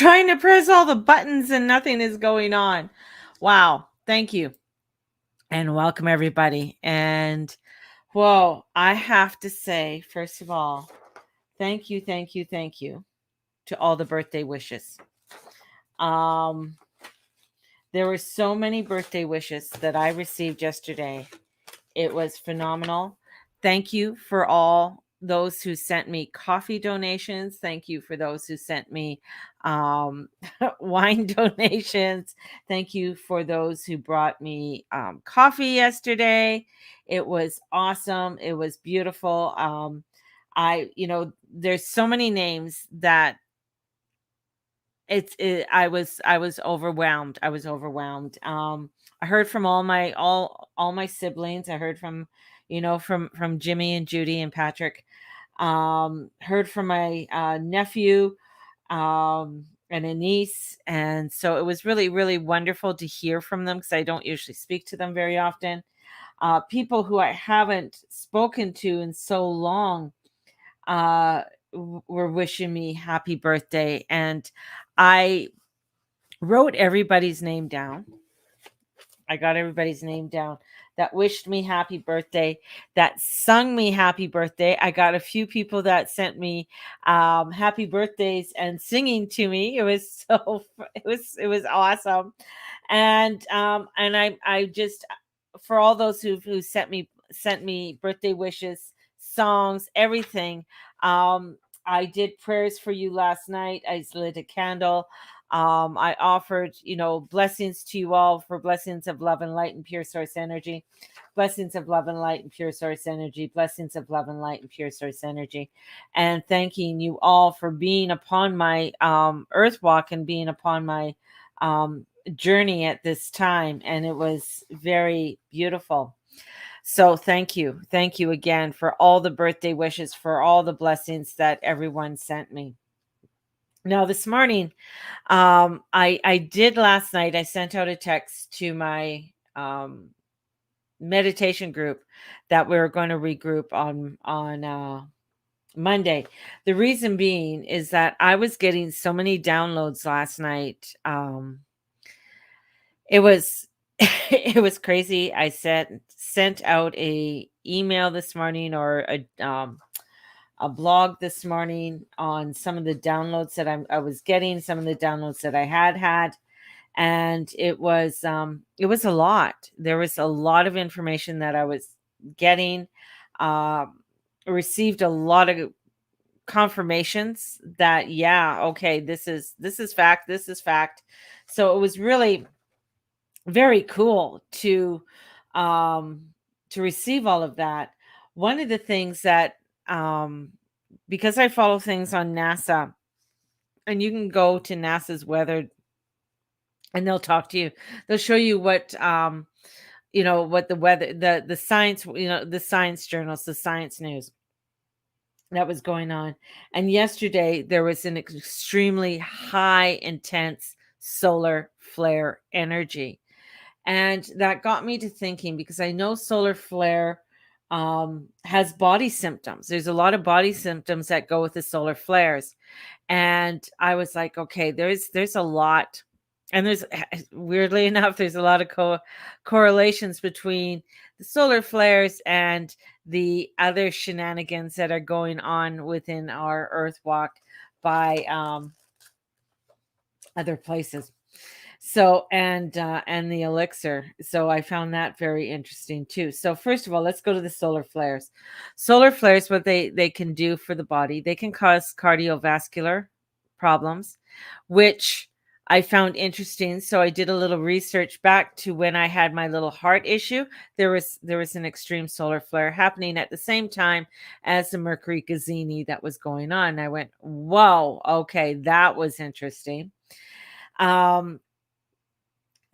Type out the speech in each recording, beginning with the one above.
trying to press all the buttons and nothing is going on. Wow. Thank you. And welcome everybody. And whoa, I have to say, first of all, thank you to all the birthday wishes. Um, there were so many birthday wishes that I received yesterday. It was phenomenal. Thank you for all those who sent me coffee donations. Thank you for those who sent me wine donations. Thank you for those who brought me coffee yesterday. It was awesome. It was beautiful. There's so many names that I was overwhelmed. I was overwhelmed. I heard from all my siblings. I heard from, from Jimmy and Judy and Patrick. Heard from my nephew and a niece, and so it was really really wonderful to hear from them because I don't usually speak to them very often. People who I haven't spoken to in so long were wishing me happy birthday, and I wrote everybody's name down. I got everybody's name down that wished me happy birthday, that sung me happy birthday. I got a few people that sent me happy birthdays and singing to me. It was it was awesome, and I just, for all those who sent me birthday wishes, songs, everything. I did prayers for you last night. I lit a candle. I offered, blessings to you all, for blessings of love and light and pure source energy, blessings of love and light and pure source energy, blessings of love and light and pure source energy, and thanking you all for being upon my earth walk and being upon my journey at this time. And it was very beautiful. So thank you again for all the birthday wishes, for all the blessings that everyone sent me. Now this morning, I did last night. I sent out a text to my meditation group that we are going to regroup on Monday. The reason being is that I was getting so many downloads last night. It was it was crazy. I sent out a email this morning, or a blog this morning, on some of the downloads that I was getting, some of the downloads that I had, and it was a lot. There was a lot of information that I was getting. Um, Received a lot of confirmations that, yeah, okay, this is fact, this is fact. So it was really very cool um to receive all of that. One of the things that, because I follow things on NASA, and you can go to NASA's weather, and they'll talk to you. They'll show you what the weather, the science, the science journals, the science news that was going on. And yesterday there was an extremely high intense solar flare energy. And that got me to thinking, because I know solar flare has body symptoms. There's a lot of body symptoms that go with the solar flares. And I was like, okay, there's a lot. And there's, weirdly enough, there's a lot of correlations between the solar flares and the other shenanigans that are going on within our Earth walk by other places. So, and the elixir. So I found that very interesting too. So first of all, let's go to the solar flares. Solar flares, what they can do for the body, they can cause cardiovascular problems, which I found interesting. So I did a little research back to when I had my little heart issue. There was an extreme solar flare happening at the same time as the Mercury Gazini that was going on. I went, whoa, okay, that was interesting. Um,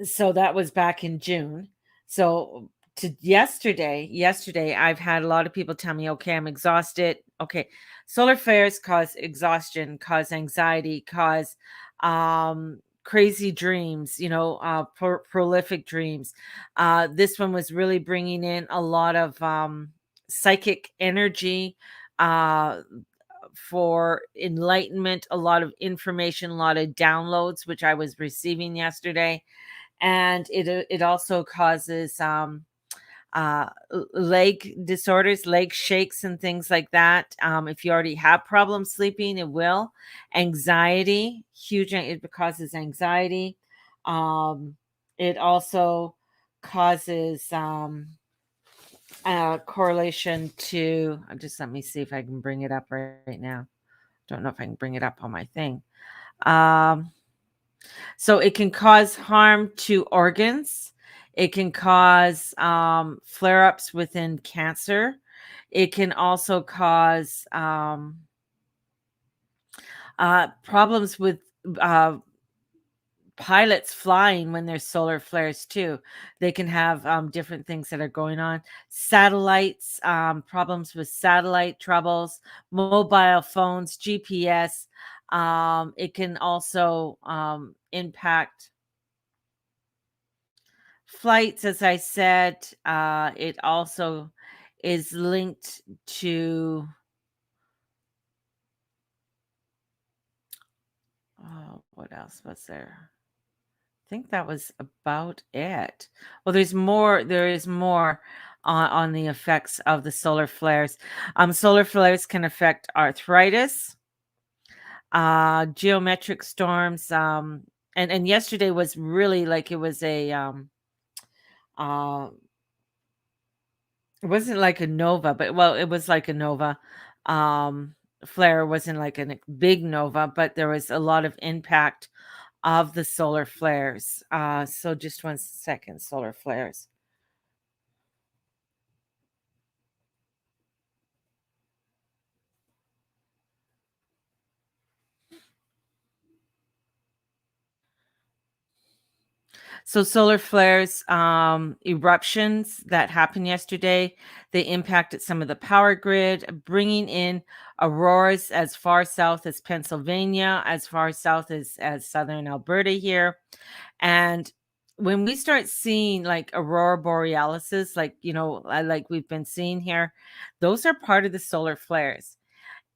so that was back in June. So to yesterday, I've had a lot of people tell me, okay, I'm exhausted. Okay, solar flares cause exhaustion, cause anxiety, cause crazy dreams, prolific dreams. This one was really bringing in a lot of psychic energy, uh for enlightenment, a lot of information, a lot of downloads, which I was receiving yesterday. And it also causes leg disorders, leg shakes, and things like that. If you already have problems sleeping, it will. Anxiety, huge. It causes anxiety. It also causes correlation to. Just let me see if I can bring it up right now. Don't know if I can bring it up on my thing. So it can cause harm to organs. It can cause flare ups within cancer. It can also cause problems with uh, pilots flying when there's solar flares, too. They can have different things that are going on. Satellites, problems with satellite troubles, mobile phones, GPS. It can also impact flights, as I said. It also is linked to what else was there? I think that was about it. Well, there is more on the effects of the solar flares. Solar flares can affect arthritis, geometric storms, and yesterday was really like it was a uh it wasn't like a nova, but well, it was like a nova. Um, Flare wasn't like a big nova, but there was a lot of impact of the solar flares. So just 1 second, solar flares. So solar flares, eruptions that happened yesterday, they impacted some of the power grid, bringing in auroras as far south as Pennsylvania, as far south as southern Alberta here. And when we start seeing like aurora borealises, like like we've been seeing here, those are part of the solar flares.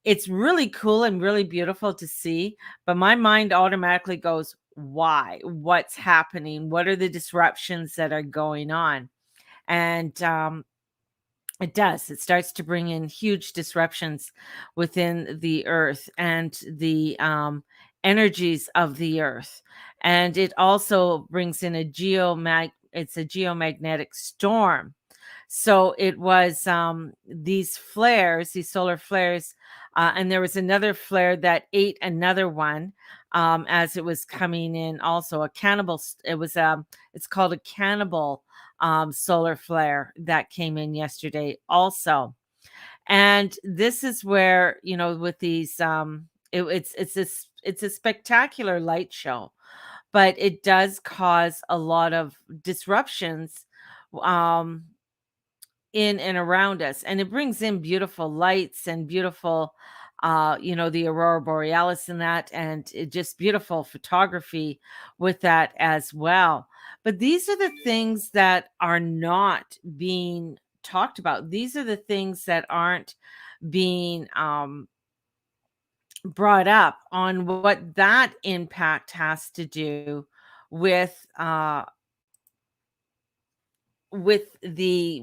It's really cool and really beautiful to see, but my mind automatically goes, why? What's happening? What are the disruptions that are going on? And it does. It starts to bring in huge disruptions within the earth and the energies of the earth. And it also brings in it's a geomagnetic storm. So it was these flares, these solar flares, and there was another flare that ate another one as it was coming in. Also, a cannibal. It's called a cannibal solar flare that came in yesterday. Also, and this is where with these, it's a spectacular light show, but it does cause a lot of disruptions. Um, in and around us, and it brings in beautiful lights and beautiful the aurora borealis and that, and it just beautiful photography with that as well. But these are the things that are not being talked about. These are the things that aren't being brought up on what that impact has to do with with the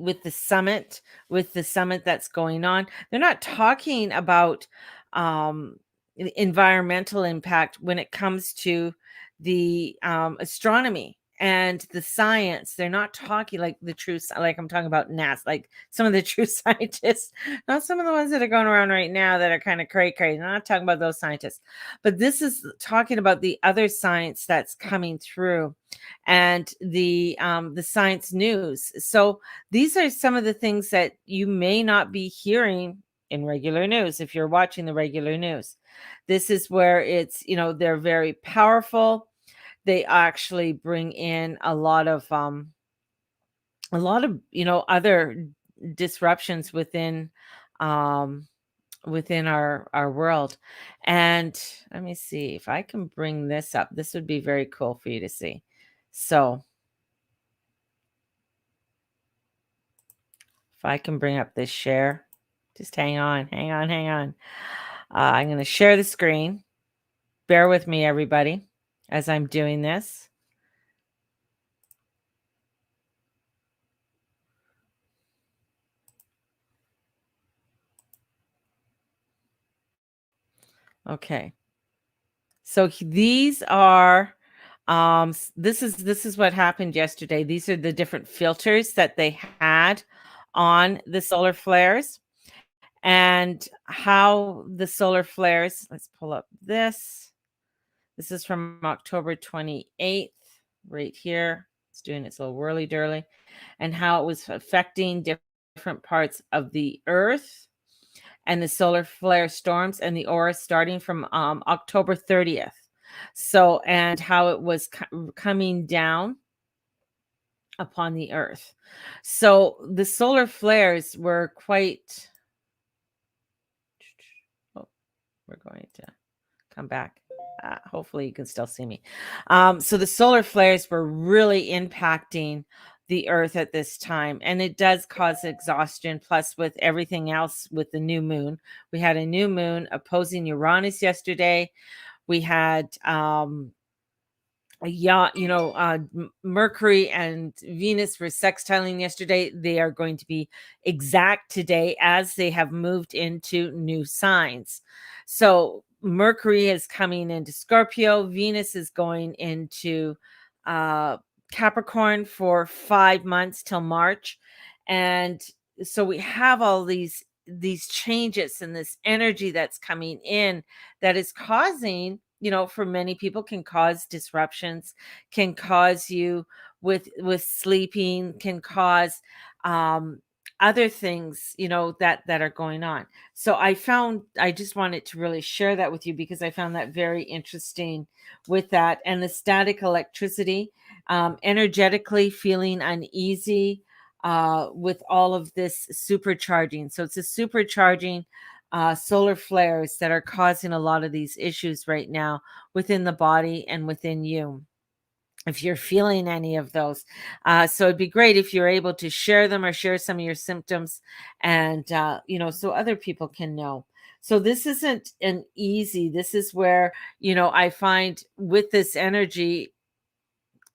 summit that's going on. They're not talking about um environmental impact when it comes to the astronomy and the science. They're not talking like like I'm talking about NASA, like some of the true scientists, not some of the ones that are going around right now that are kind of crazy. I'm not talking about those scientists, but this is talking about the other science that's coming through, and the science news. So these are some of the things that you may not be hearing in regular news if you're watching the regular news. This is where it's, they're very powerful. They actually bring in a lot of other disruptions um within our world. And let me see if I can bring this up. This would be very cool for you to see. So if I can bring up this share, just hang on, hang on, hang on. I'm going to share the screen. Bear with me, everybody, as I'm doing this. Okay. So these are this is what happened yesterday. These are the different filters that they had on the solar flares and how the solar flares, let's pull up this. This is from October 28th right here. It's doing its little whirly dirly, and how it was affecting different parts of the earth and the solar flare storms and the aura starting from October 30th. So, and how it was coming down upon the earth. So, the solar flares were quite. Oh, we're going to come back. Hopefully, you can still see me. So, the solar flares were really impacting the earth at this time, and it does cause exhaustion. Plus, with everything else, with the new moon, we had a new moon opposing Uranus yesterday. We had Mercury and Venus were sextiling yesterday. They are going to be exact today as they have moved into new signs. So Mercury is coming into Scorpio. Venus is going into Capricorn for 5 months till March. And so we have all these changes and this energy that's coming in that is causing, for many people, can cause disruptions, can cause you with sleeping, can cause other things, that are going on. So I just wanted to really share that with you because I found that very interesting with that. And the static electricity, energetically feeling uneasy with all of this supercharging. So it's a supercharging solar flares that are causing a lot of these issues right now within the body and within you, if you're feeling any of those. So it'd be great if you're able to share them or share some of your symptoms, and so other people can know. So this isn't an easy. This is where, I find with this energy,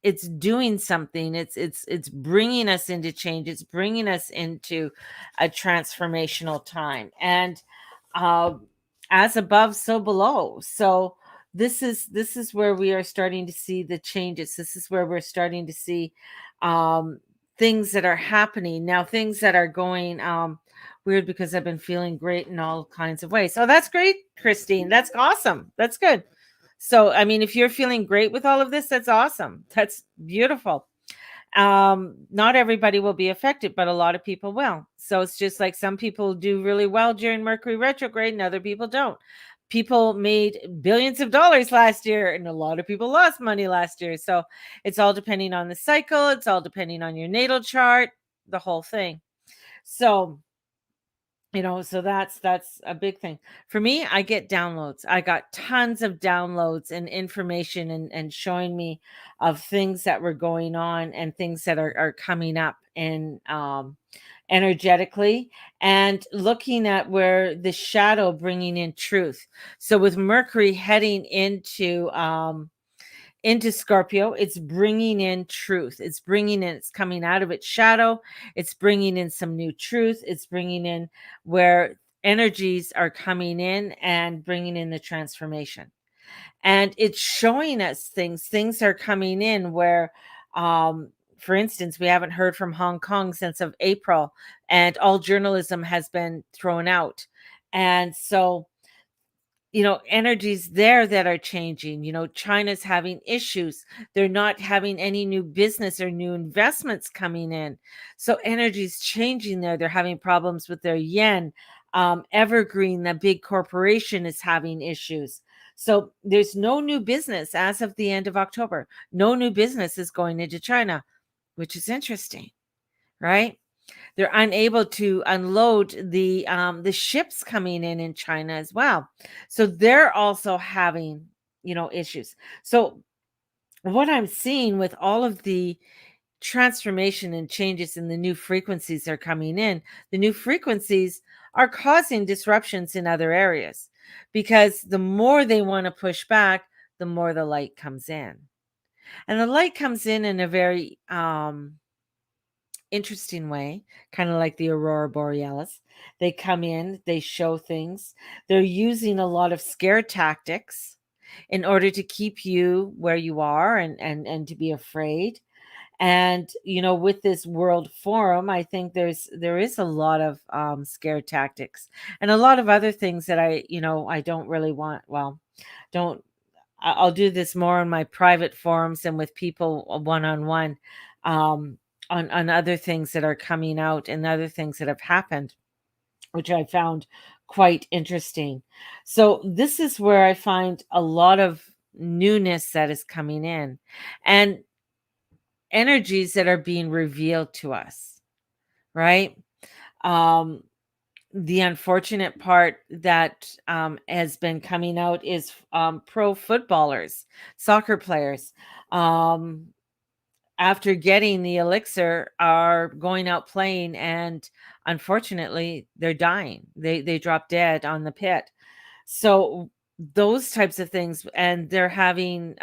it's doing something. It's bringing us into change. It's bringing us into a transformational time. And uh, as above, so below. So this is where we are starting to see the changes. This is where we're starting to see um, things that are happening now. Things that are going weird because I've been feeling great in all kinds of ways. So that's great, Christine. That's awesome. That's good. So, I mean, if you're feeling great with all of this, that's awesome. That's beautiful. Not everybody will be affected, but a lot of people will. So it's just like some people do really well during Mercury retrograde and other people don't. People made billions of dollars last year and a lot of people lost money last year. So it's all depending on the cycle, it's all depending on your natal chart, the whole thing. So so that's a big thing for me. I get downloads. I got tons of downloads and information, and showing me of things that were going on and things that are coming up in energetically, and looking at where the shadow bringing in truth. So with Mercury heading into Scorpio, it's bringing in truth. It's coming out of its shadow. It's bringing in some new truth. It's bringing in where energies are coming in and bringing in the transformation. And it's showing us things are coming in where, for instance, we haven't heard from Hong Kong since of April, and all journalism has been thrown out. And so energies there that are changing. China's having issues. They're not having any new business or new investments coming in. So energy's changing there. They're having problems with their yen. Evergreen, the big corporation, is having issues. So there's no new business as of the end of October. No new business is going into China, which is interesting, right? They're unable to unload the ships coming in China as well. So they're also having, issues. So what I'm seeing with all of the transformation and changes in the new frequencies are coming in, the new frequencies are causing disruptions in other areas. because the more they want to push back, the more the light comes in. And the light comes in a very interesting way, kind of like the aurora borealis. They come in, they show things. They're using a lot of scare tactics in order to keep you where you are and to be afraid. And with this world forum, I think there is a lot of scare tactics and a lot of other things that I don't really want. Well, don't I'll do this more on my private forums and with people one on one, on other things that are coming out and other things that have happened, which I found quite interesting. So this is where I find a lot of newness that is coming in, and energies that are being revealed to us, right? Um, the unfortunate part that has been coming out is pro footballers, soccer players, um, after getting the elixir, are going out playing, and unfortunately, they're dying. They drop dead on the pit. So those types of things, and they're having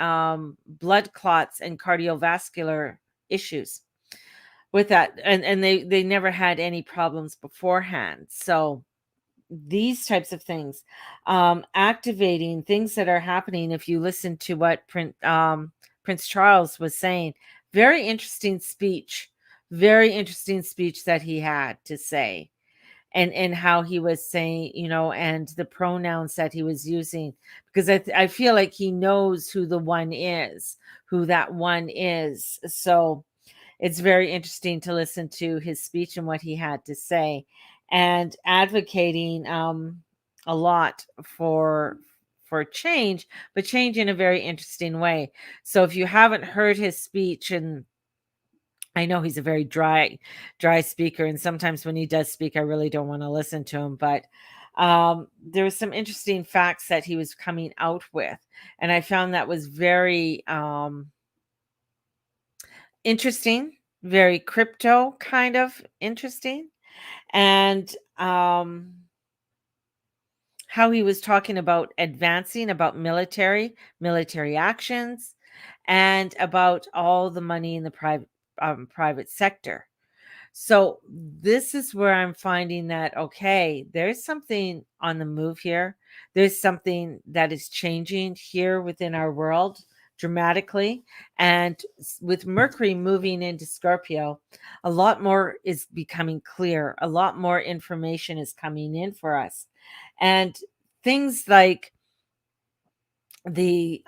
blood clots and cardiovascular issues with that, and they never had any problems beforehand. So these types of things, activating things that are happening. If you listen to what Prince Charles was saying, very interesting speech, very interesting speech that he had to say, and how he was saying, and the pronouns that he was using, because I feel like he knows who the one is, who that one is. So it's very interesting to listen to his speech and what he had to say, and advocating a lot for change, but change in a very interesting way. So if you haven't heard his speech, and I know he's a very dry speaker, and sometimes when he does speak, I really don't want to listen to him, but there was some interesting facts that he was coming out with, and I found that was very interesting, very crypto kind of interesting. And how he was talking about advancing, about military actions, and about all the money in the private sector. So this is where I'm finding that, okay, there's something on the move here. There's something that is changing here within our world dramatically. And with Mercury moving into Scorpio, a lot more is becoming clear. A lot more information is coming in for us. And things like the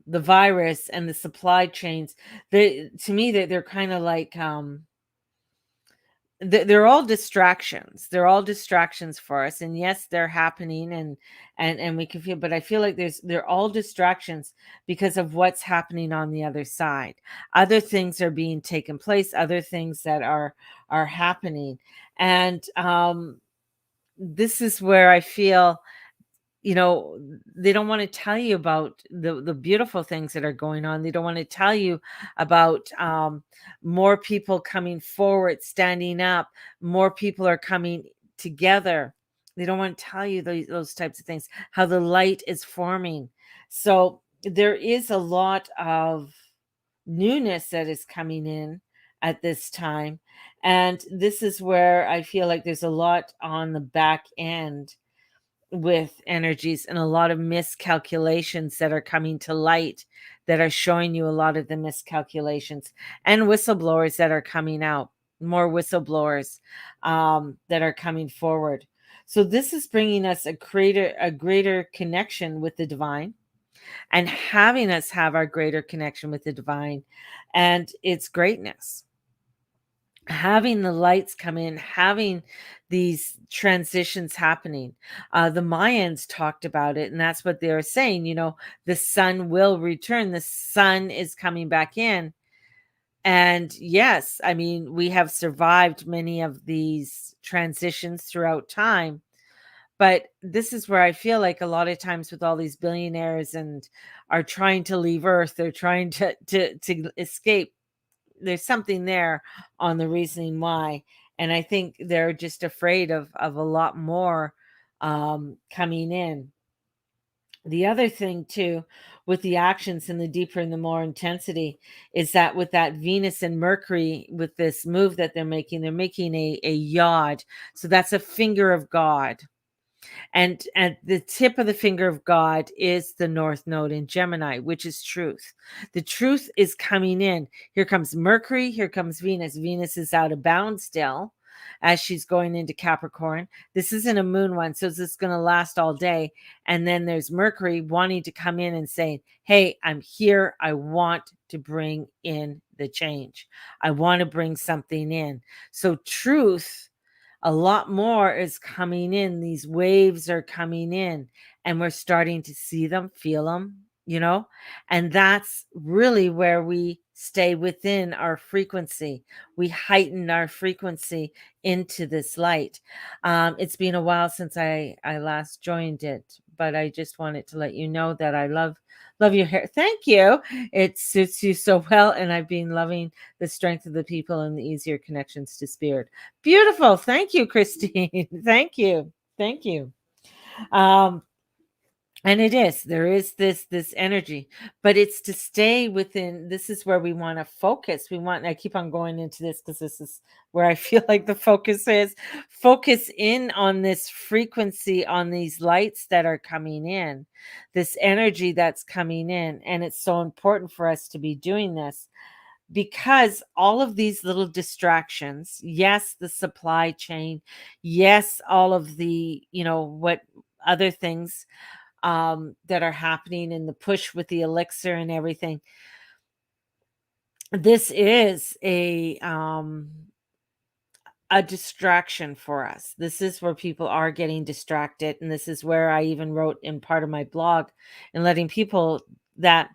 virus and the supply chains, to me, they're kind of like they're all distractions. They're all distractions for us, and yes, they're happening, and we can feel, but I feel like they're all distractions because of what's happening on the other side. Other things are being taken place, other things that are happening. And this is where I feel, they don't want to tell you about the beautiful things that are going on. They don't want to tell you about more people coming forward, standing up. More people are coming together. They don't want to tell you those types of things, how the light is forming. So there is a lot of newness that is coming in at this time. And this is where I feel like there's a lot on the back end with energies, and a lot of miscalculations that are coming to light, that are showing you a lot of the miscalculations, and whistleblowers that are coming out, more whistleblowers that are coming forward. So this is bringing us a greater connection with the divine, and having us have our greater connection with the divine and its greatness, having the lights come in, having these transitions happening. The Mayans talked about it, and that's what they were saying. The sun will return, the sun is coming back in. And yes, I mean, we have survived many of these transitions throughout time. But this is where I feel like a lot of times with all these billionaires and are trying to leave Earth, they're trying to escape. There's something there on the reasoning why, and I think they're just afraid of a lot more coming in. The other thing too, with the actions and the deeper and the more intensity, is that with that Venus and Mercury, with this move that they're making a yod. So that's a finger of God. And at the tip of the finger of God is the North Node in Gemini, which is truth. The truth is coming in. Here comes Mercury, here comes Venus. Venus is out of bounds still as she's going into Capricorn. This isn't a moon one, so it's going to last all day. And then there's Mercury wanting to come in and saying, hey, I'm here. I want to bring in the change. I want to bring something in. So truth, a lot more is coming in. These waves are coming in, and we're starting to see them, feel them, and that's really where we stay within our frequency. We heighten our frequency into this light. It's been a while since I last joined it, but I just wanted to let you know that I love your hair. Thank you. It suits you so well, and I've been loving the strength of the people and the easier connections to spirit. Beautiful. Thank you, Christine. Thank you. Thank you. And there is this energy, but it's to stay within. This is where we want to focus. I keep on going into this because this is where I feel like the focus is. Focus in on this frequency, on these lights that are coming in, this energy that's coming in. And it's so important for us to be doing this, because all of these little distractions, yes, the supply chain, yes, all of the, what other things that are happening in the push with the elixir and everything. This is a distraction for us. This is where people are getting distracted. And this is where I even wrote in part of my blog and letting people that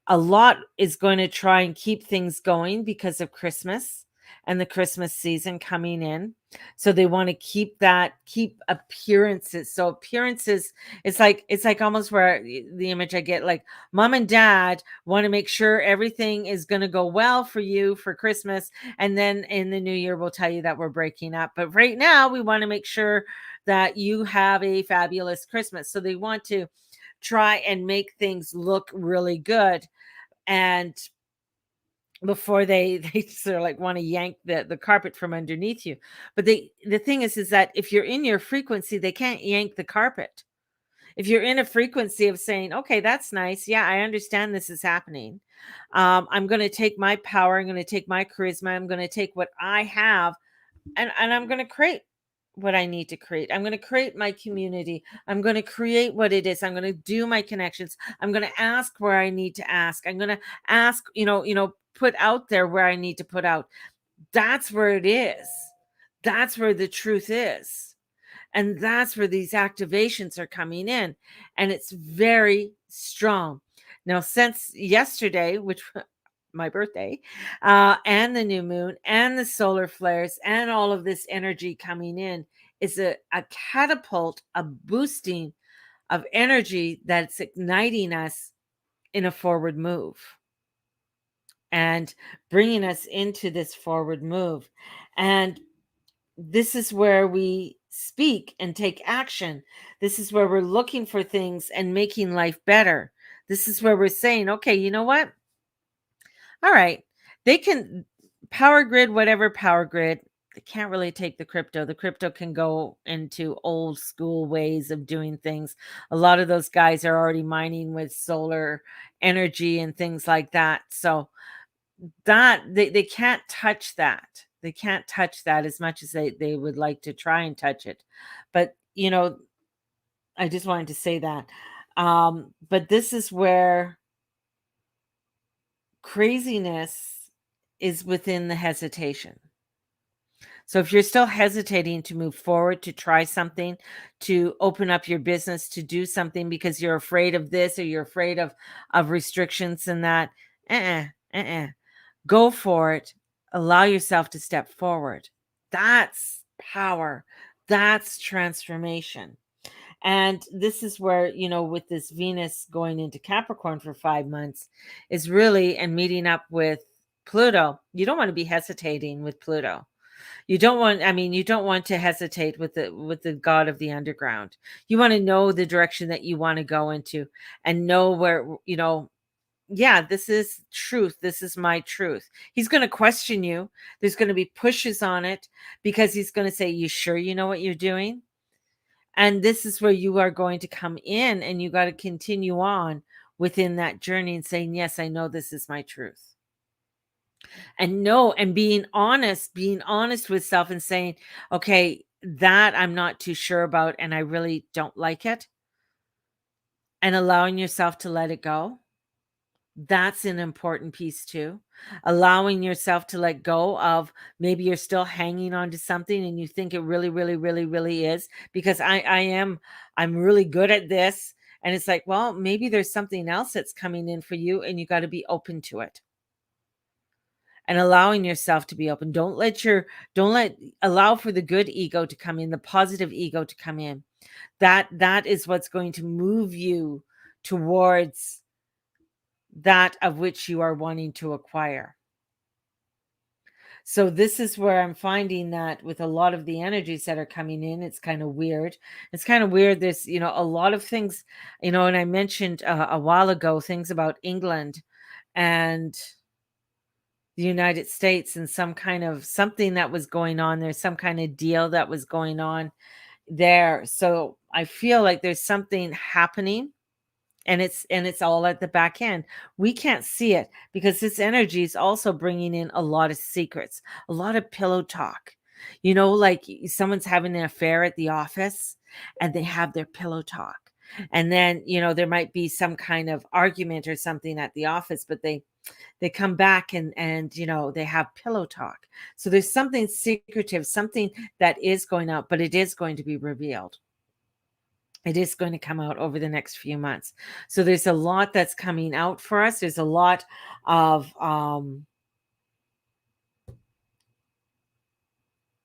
a lot is going to try and keep things going because of Christmas and the Christmas season coming in. So they want to keep appearances. So appearances, it's like almost where the image I get, like mom and dad want to make sure everything is going to go well for you for Christmas. And then in the new year, we'll tell you that we're breaking up. But right now we want to make sure that you have a fabulous Christmas. So they want to try and make things look really good. And before they sort of like want to yank the carpet from underneath you. But the thing is that if you're in your frequency, they can't yank the carpet. If you're in a frequency of saying, okay, that's nice. Yeah, I understand this is happening. I'm going to take my power. I'm going to take my charisma. I'm going to take what I have, and I'm going to create what I need to create. I'm going to create my community. I'm going to create what it is. I'm going to do my connections. I'm going to ask where I need to ask. I'm going to ask, put out there where I need to put out. That's where it is. That's where the truth is. And that's where these activations are coming in. And it's very strong. Now, since yesterday, which my birthday, and the new moon and the solar flares and all of this energy coming in is a catapult, a boosting of energy that's igniting us in a forward move and bringing us into this forward move. And this is where we speak and take action. This is where we're looking for things and making life better. This is where we're saying, okay, you know what? All right. They can power grid, whatever power grid. They can't really take the crypto. The crypto can go into old school ways of doing things. A lot of those guys are already mining with solar energy and things like that. So that they can't touch that. They can't touch that as much as they would like to try and touch it. But, I just wanted to say that. But this is where craziness is within the hesitation. So if you're still hesitating to move forward, to try something, to open up your business, to do something because you're afraid of this or you're afraid of restrictions and that, go for it. Allow yourself to step forward. That's power. That's transformation. And this is where, with this Venus going into Capricorn for 5 months is really, and meeting up with Pluto, you don't want to be hesitating with Pluto. You don't want, I mean, you don't want to hesitate with the God of the underground. You want to know the direction that you want to go into and know where, yeah, this is truth. This is my truth. He's going to question you. There's going to be pushes on it because he's going to say, "You sure you know what you're doing?" And this is where you are going to come in and you got to continue on within that journey and saying, "Yes, I know this is my truth." And no, and being honest with self and saying, "Okay, that I'm not too sure about and I really don't like it." And allowing yourself to let it go. That's an important piece too. Allowing yourself to let go of, maybe you're still hanging on to something and you think it really, really, really, really is, because I'm really good at this. And it's like, well, maybe there's something else that's coming in for you and you got to be open to it and allowing yourself to be open. Don't let allow for the good ego to come in, the positive ego to come in. That is what's going to move you towards that of which you are wanting to acquire. So this is where I'm finding that with a lot of the energies that are coming in, it's kind of weird. It's kind of weird. There's, a lot of things, and I mentioned a while ago things about England and the United States and some kind of something that was going on there, some kind of deal that was going on there. So I feel like there's something happening and it's all at the back end. We can't see it because this energy is also bringing in a lot of secrets, a lot of pillow talk. Like someone's having an affair at the office and they have their pillow talk. And then, there might be some kind of argument or something at the office, but they come back and they have pillow talk. So there's something secretive, something that is going out, but it is going to be revealed. It is going to come out over the next few months. So there's a lot that's coming out for us. There's a lot of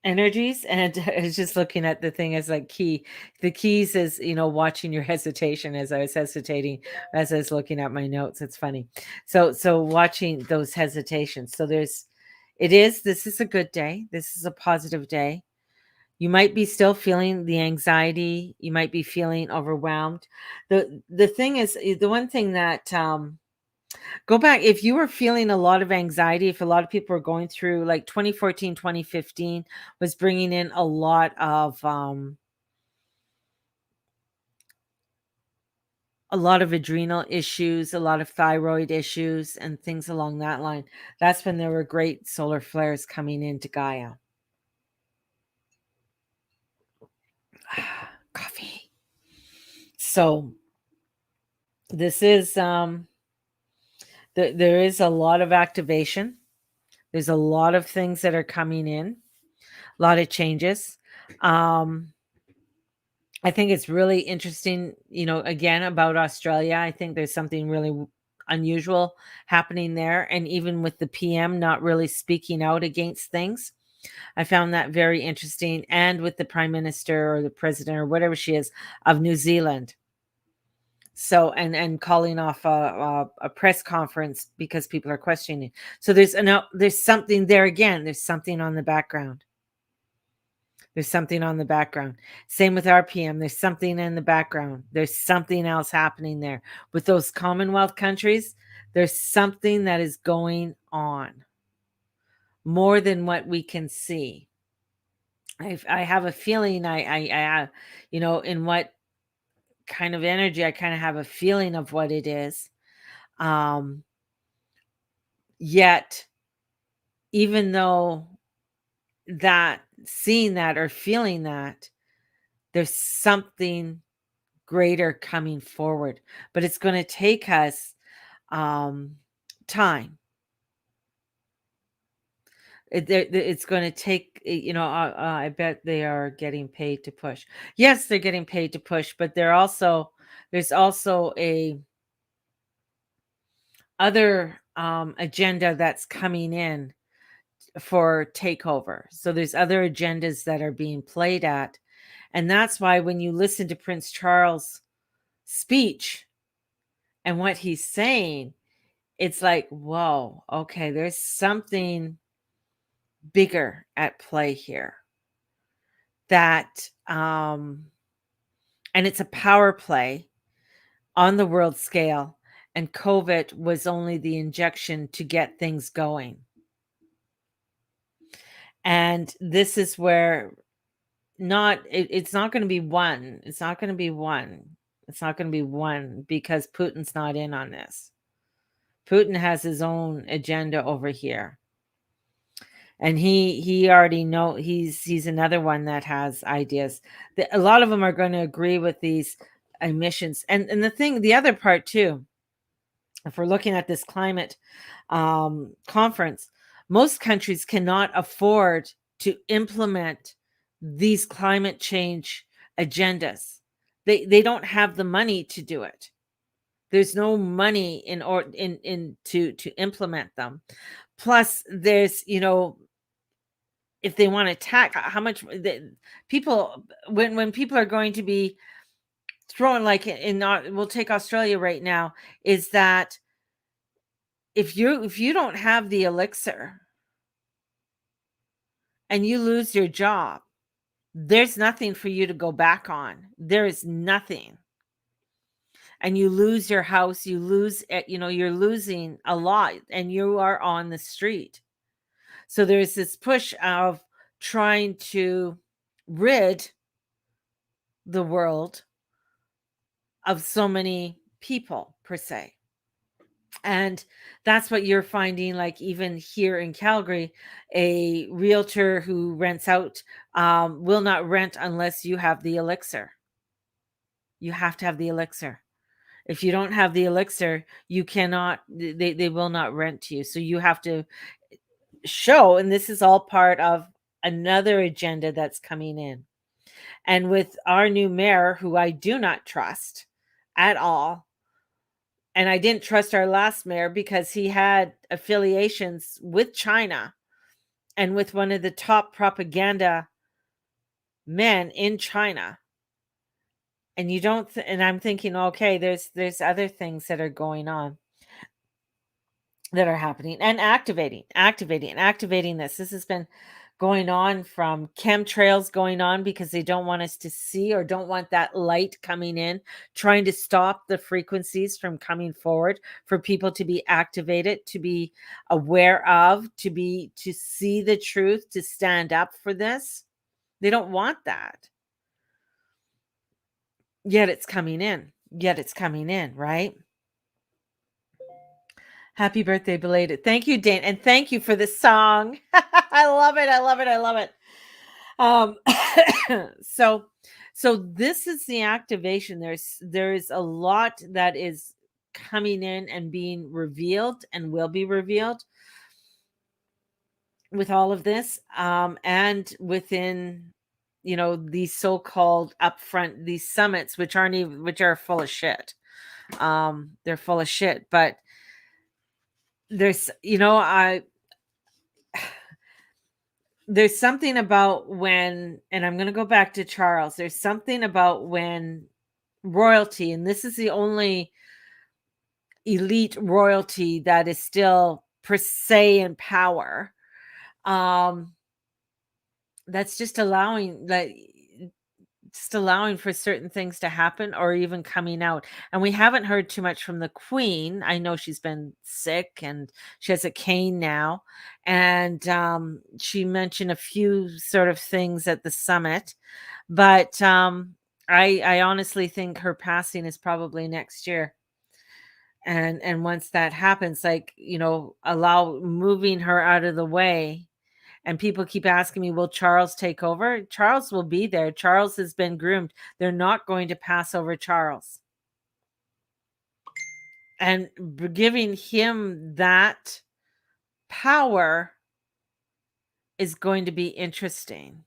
energies. And I was just looking at the thing as like key. The keys is, watching your hesitation as I was hesitating, as I was looking at my notes. It's funny. So watching those hesitations. So this is a good day. This is a positive day. You might be still feeling the anxiety. You might be feeling overwhelmed. The thing is, the one thing that go back, if you were feeling a lot of anxiety, if a lot of people were going through, like 2014, 2015 was bringing in a lot of adrenal issues, a lot of thyroid issues, and things along that line. That's when there were great solar flares coming into Gaia. Coffee. So this is there is a lot of activation. There's a lot of things that are coming in, a lot of changes. I think it's really interesting, again, about Australia. I think there's something really unusual happening there. And even with the PM not really speaking out against things, I found that very interesting. And with the prime minister or the president or whatever she is of New Zealand. So and calling off a press conference because people are questioning. So there's something there again. There's something on the background. There's something on the background. Same with RPM. There's something in the background. There's something else happening there. With those Commonwealth countries, there's something that is going on more than what we can see. I have a feeling in what kind of energy, I kind of have a feeling of what it is. Um, Yet, even though that, seeing that or feeling that, there's something greater coming forward, but it's going to take us time. It's going to take, I bet they are getting paid to push. Yes, they're getting paid to push, but there's also a other agenda that's coming in for takeover. So there's other agendas that are being played at. And that's why when you listen to Prince Charles' speech and what he's saying, it's like, whoa, okay, there's something bigger at play here. That and it's a power play on the world scale, and COVID was only the injection to get things going. And this is where it's not going to be one. It's not going to be one. It's not going to be one because Putin's not in on this. Putin has his own agenda over here. And he already know he's another one that has ideas. A lot of them are going to agree with these emissions. And the other part too, if we're looking at this climate conference, most countries cannot afford to implement these climate change agendas. They don't have the money to do it. There's no money to implement them. Plus, there's if they want to tax how much people when people are going to be thrown, like we'll take Australia right now, is that if you don't have the elixir and you lose your job, there's nothing for you to go back on. There is nothing. And you lose your house, you lose you're losing a lot and you are on the street. So there's this push of trying to rid the world of so many people per se. And that's what you're finding, like even here in Calgary, a realtor who rents out will not rent unless you have the elixir. You have to have the elixir. If you don't have the elixir, you cannot, they will not rent to you. So you have to show, and this is all part of another agenda that's coming in. And with our new mayor, who I do not trust at all, and I didn't trust our last mayor because he had affiliations with China and with one of the top propaganda men in China. And you don't and I'm thinking, okay, there's other things that are going on that are happening and activating this. This has been going on from chemtrails going on because they don't want us to see or don't want that light coming in, trying to stop the frequencies from coming forward for people to be activated, to be aware of, to see the truth, to stand up for this. They don't want that. Yet it's coming in. Right? Happy birthday, belated. Thank you, Dane. And thank you for the song. I love it. I love it. I love it. So this is the activation. There's a lot that is coming in and being revealed and will be revealed with all of this. And within, these so-called upfront, these summits, which are full of shit. They're full of shit, but there's there's something about when, and I'm going to go back to Charles, there's something about when royalty, and this is the only elite royalty that is still per se in power, that's just allowing for certain things to happen or even coming out. And we haven't heard too much from the Queen. I know she's been sick and she has a cane now. And she mentioned a few sort of things at the summit. But I honestly think her passing is probably next year. And once that happens, allow moving her out of the way. And people keep asking me, will Charles take over? Charles will be there. Charles has been groomed. They're not going to pass over Charles. And giving him that power is going to be interesting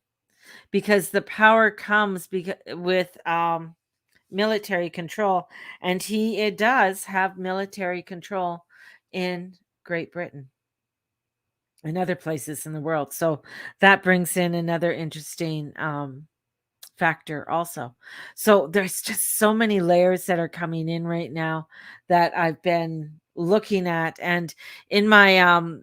because the power comes with military control. And it does have military control in Great Britain and other places in the world. So that brings in another interesting factor also. So there's just so many layers that are coming in right now that I've been looking at. And in my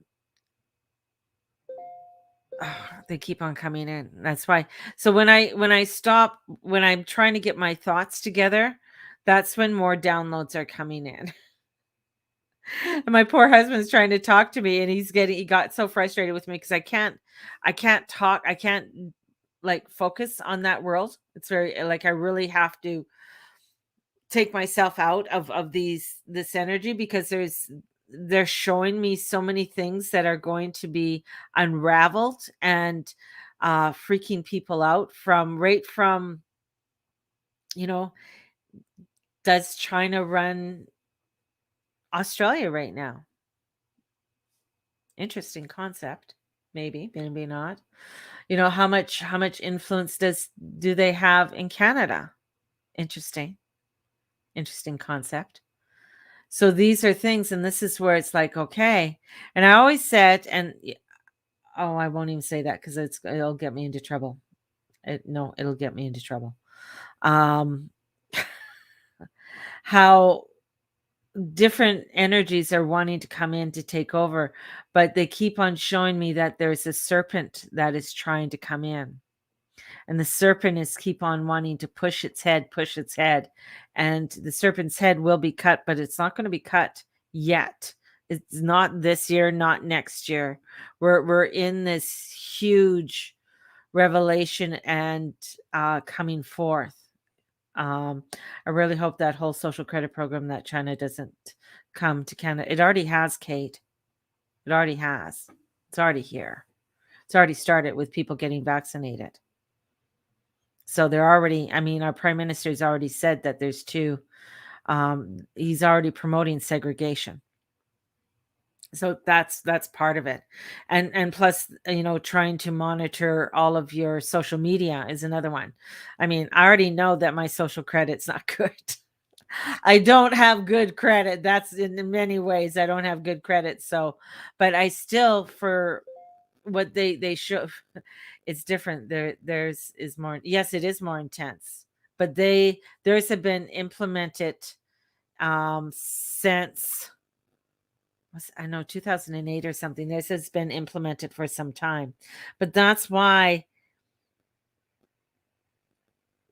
they keep on coming in. That's why. So when I'm trying to get my thoughts together, that's when more downloads are coming in. And my poor husband's trying to talk to me, and he got so frustrated with me because I can't talk. I can't like focus on that world. It's very like I really have to take myself out of this energy because they're showing me so many things that are going to be unraveled and freaking people out from you know, does China run Australia right now? Interesting concept. Maybe not. You know, how much influence do they have in Canada? Interesting. Interesting concept. So these are things, and this is where it's like, okay. And I always said, oh, I won't even say that because it'll get me into trouble. No, it'll get me into trouble. Um, how different energies are wanting to come in to take over, but they keep on showing me that there's a serpent that is trying to come in. And the serpent is keep on wanting to push its head, and the serpent's head will be cut, but it's not going to be cut yet. It's not this year, not next year. We're in this huge revelation and coming forth. I really hope that whole social credit program that China doesn't come to Canada. It already has, Kate. It already has. It's already here. It's already started with people getting vaccinated. So they're already, I mean, our prime minister's already said that there's two, he's already promoting segregation. So that's part of it. And plus, you know, trying to monitor all of your social media is another one. I mean, I already know that my social credit's not good. I don't have good credit. That's in many ways I don't have good credit. So, but I still for what they show it's different. Theirs is more, yes, it is more intense, but theirs have been implemented since I know 2008 or something. This has been implemented for some time. But that's why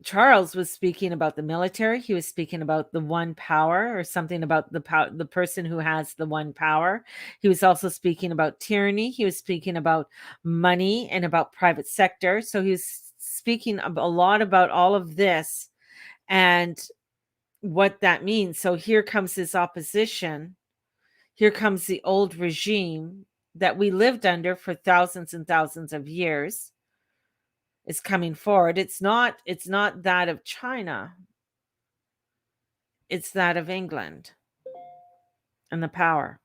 Charles was speaking about the military. He was speaking about the one power or something about the person who has the one power. He was also speaking about tyranny. He was speaking about money and about private sector. So he was speaking a lot about all of this and what that means. So here comes this opposition. Here comes the old regime that we lived under for thousands and thousands of years is coming forward. It's not that of China. It's that of England and the power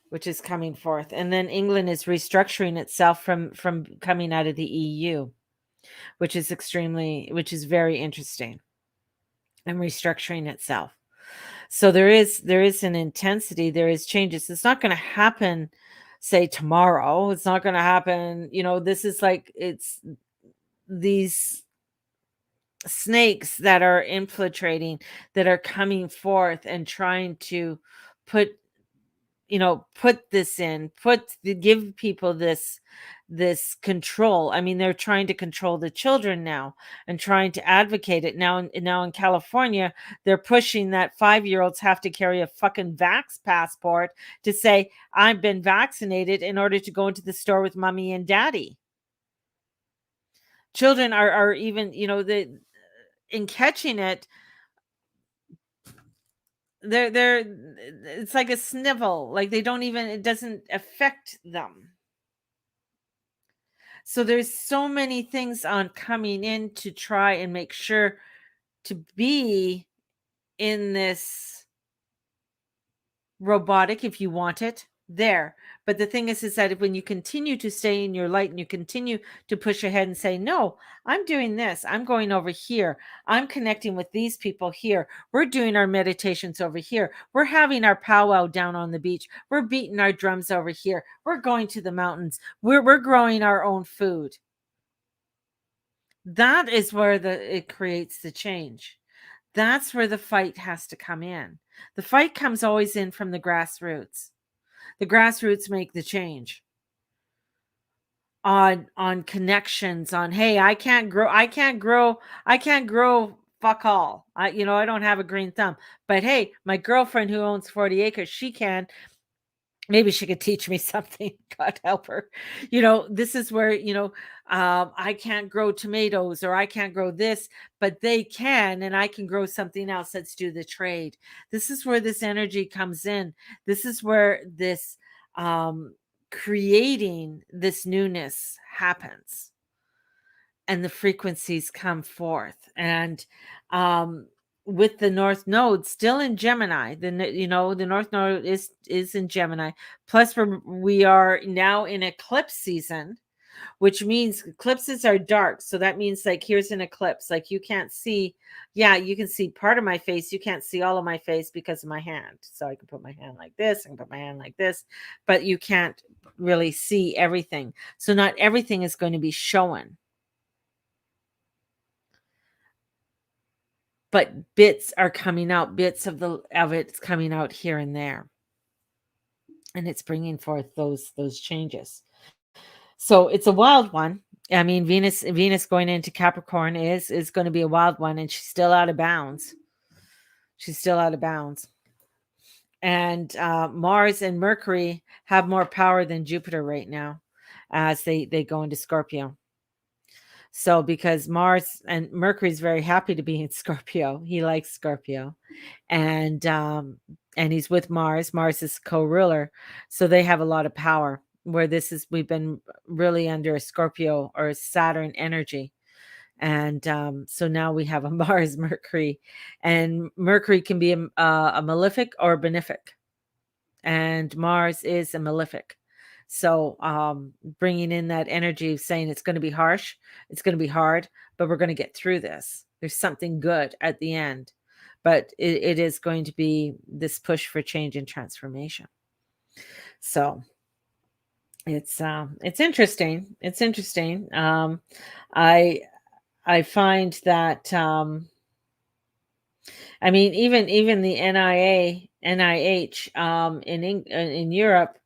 which is coming forth. And then England is restructuring itself from coming out of the EU, which is very interesting, and restructuring itself. So there is an intensity, there is changes. It's not going to happen say tomorrow. It's not going to happen, this is like it's these snakes that are infiltrating, that are coming forth and trying to put put this in, give people this control. I mean, they're trying to control the children now and trying to advocate it now in California. They're pushing that 5-year-olds have to carry a fucking vax passport to say I've been vaccinated in order to go into the store with mommy and daddy. Children are even, in catching it, they're it's like a snivel, like they don't even, it doesn't affect them. So there's so many things on coming in to try and make sure to be in this robotic, if you want it, there. But the thing is that when you continue to stay in your light and you continue to push ahead and say, no, I'm doing this, I'm going over here, I'm connecting with these people here, we're doing our meditations over here, we're having our powwow down on the beach, we're beating our drums over here, we're going to the mountains, we're growing our own food. That is where it creates the change. That's where the fight has to come in. The fight comes always in from the grassroots. The grassroots make the change. on connections, on, hey, I can't grow fuck all. I don't have a green thumb. But hey, my girlfriend who owns 40 acres, she can. Maybe she could teach me something. God help her. This is where, I can't grow tomatoes, or I can't grow this, but they can, and I can grow something else. Let's do the trade. This is where this energy comes in. This is where this creating this newness happens, and the frequencies come forth. And um with the north node still in Gemini, the north node is in Gemini. Plus we are now in eclipse season, which means eclipses are dark. So that means, like, here's an eclipse, like, you can't see. Yeah, you can see part of my face, you can't see all of my face because of my hand. So I can put my hand like this, I can put my hand like this, but you can't really see everything. So not everything is going to be shown, but bits are coming out. Bits of it's coming out here and there, and it's bringing forth those changes. So it's a wild one. I mean, Venus going into Capricorn is going to be a wild one, and she's still out of bounds. She's still out of bounds. And Mars and Mercury have more power than Jupiter right now, as they go into Scorpio. So because Mars and Mercury is very happy to be in Scorpio, he likes Scorpio, and he's with Mars. Mars is co-ruler, so they have a lot of power. Where we've been really under a Scorpio or a Saturn energy, and so now we have a Mars Mercury, and Mercury can be a malefic or a benefic, and Mars is a malefic. So bringing in that energy of saying it's going to be harsh, it's going to be hard, but we're going to get through this. There's something good at the end, but it is going to be this push for change and transformation. So it's interesting. It's interesting. I find that I mean, even the NIH in Europe,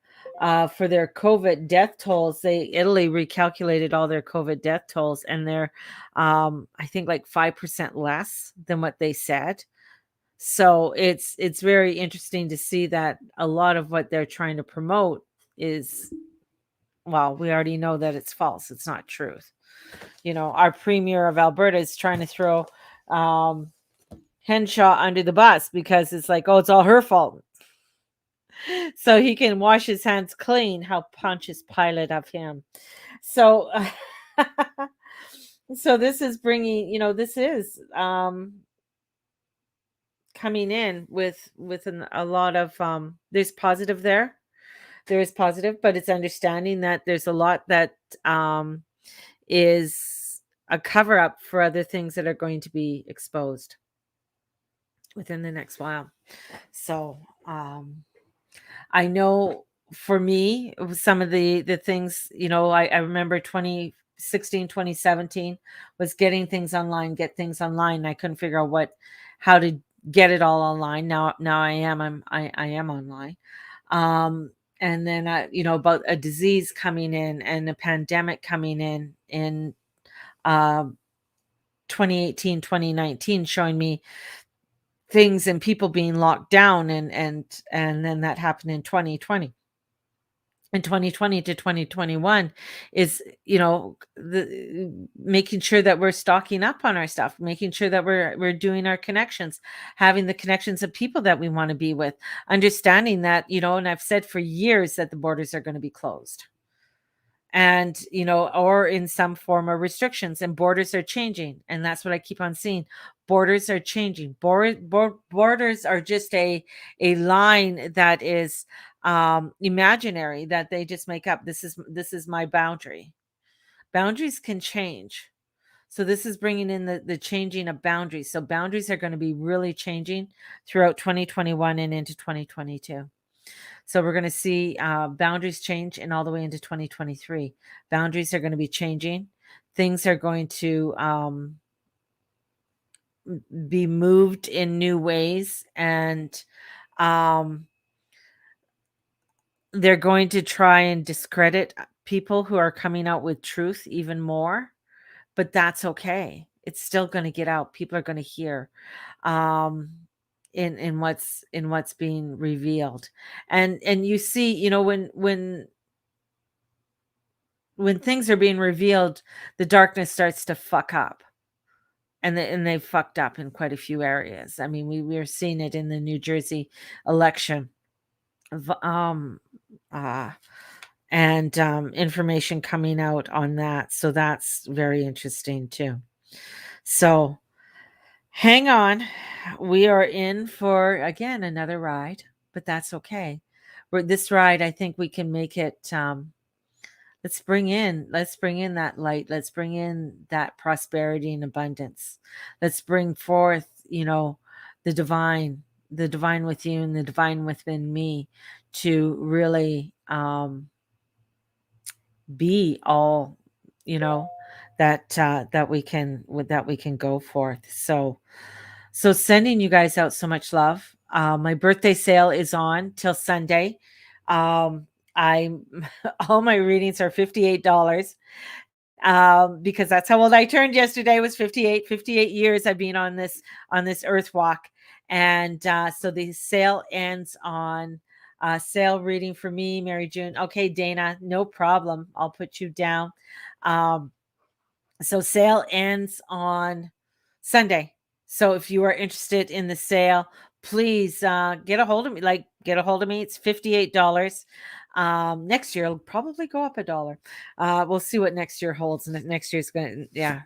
for their COVID death tolls, Italy recalculated all their COVID death tolls, and they're I think like 5% less than what they said. So it's very interesting to see that a lot of what they're trying to promote is, well, we already know that it's false. It's not truth. Our premier of Alberta is trying to throw Henshaw under the bus because it's like, oh, it's all her fault. So he can wash his hands clean. How Pontius Pilate of him. So, so this is bringing, this is coming in with a lot of there's positive there. There is positive, but it's understanding that there's a lot that is a cover up for other things that are going to be exposed within the next while. So I know for me, some of the things, I remember 2016, 2017 was getting things online, get things online. I couldn't figure out how to get it all online. Now I am online. And then about a disease coming in and a pandemic coming in 2018, 2019, showing me things and people being locked down, and then that happened in 2020. And 2020 to 2021 is, the making sure that we're stocking up on our stuff, making sure that we're doing our connections, having the connections of people that we want to be with, understanding that, and I've said for years that the borders are going to be closed, and or in some form of restrictions, and borders are changing, and that's what I keep on seeing. Borders are changing. Borders are just a line that is imaginary, that they just make up. This is my boundary. Boundaries can change. So this is bringing in the changing of boundaries. So boundaries are going to be really changing throughout 2021 and into 2022. So we're going to see boundaries change, and all the way into 2023. Boundaries are going to be changing. Things are going to be moved in new ways, and they're going to try and discredit people who are coming out with truth even more, but that's okay. It's still going to get out. People are going to hear um in what's being revealed. And you see, when things are being revealed, the darkness starts to fuck up. And they've fucked up in quite a few areas. I mean, we're seeing it in the New Jersey election. V- Um uh and information coming out on that. So that's very interesting too. So hang on. We are in for, again, another ride, but that's okay. This ride, I think we can make it. Let's bring in that light. Let's bring in that prosperity and abundance. Let's bring forth, the divine, the divine with you and the divine within me to really be all, you know, that we can go forth. So sending you guys out so much love. My birthday sale is on till Sunday. I All my readings are $58, because that's how old I turned yesterday, was 58. 58 years I've been on this earth walk. And so the sale ends on sale reading for me, Mary June. Okay, Dana, no problem. I'll put you down. Um, so sale ends on Sunday. So if you are interested in the sale, please get a hold of me. Get a hold of me. It's $58. Next year it'll probably go up a dollar. We'll see what next year holds. And next year's gonna, yeah,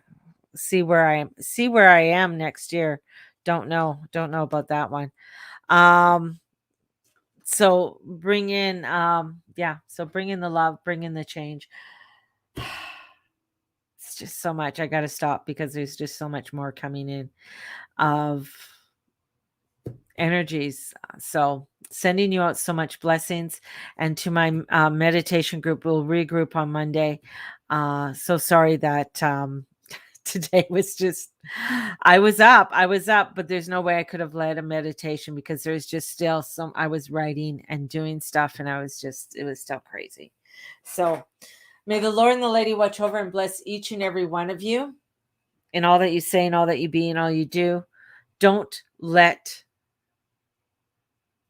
see where I am next year. Don't know about that one. Um, so bring in so bring in the love, bring in the change. It's just so much. I got to stop because there's just so much more coming in of energies. So sending you out so much blessings, and to my meditation group, we'll regroup on Monday. So sorry that today was just, I was up, but there's no way I could have led a meditation because there's just still I was writing and doing stuff, and it was still crazy. So may the Lord and the Lady watch over and bless each and every one of you in all that you say and all that you be and all you do. Don't let,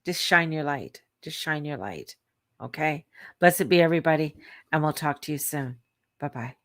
just shine your light. Just shine your light. Okay. Blessed be everybody. And we'll talk to you soon. Bye bye.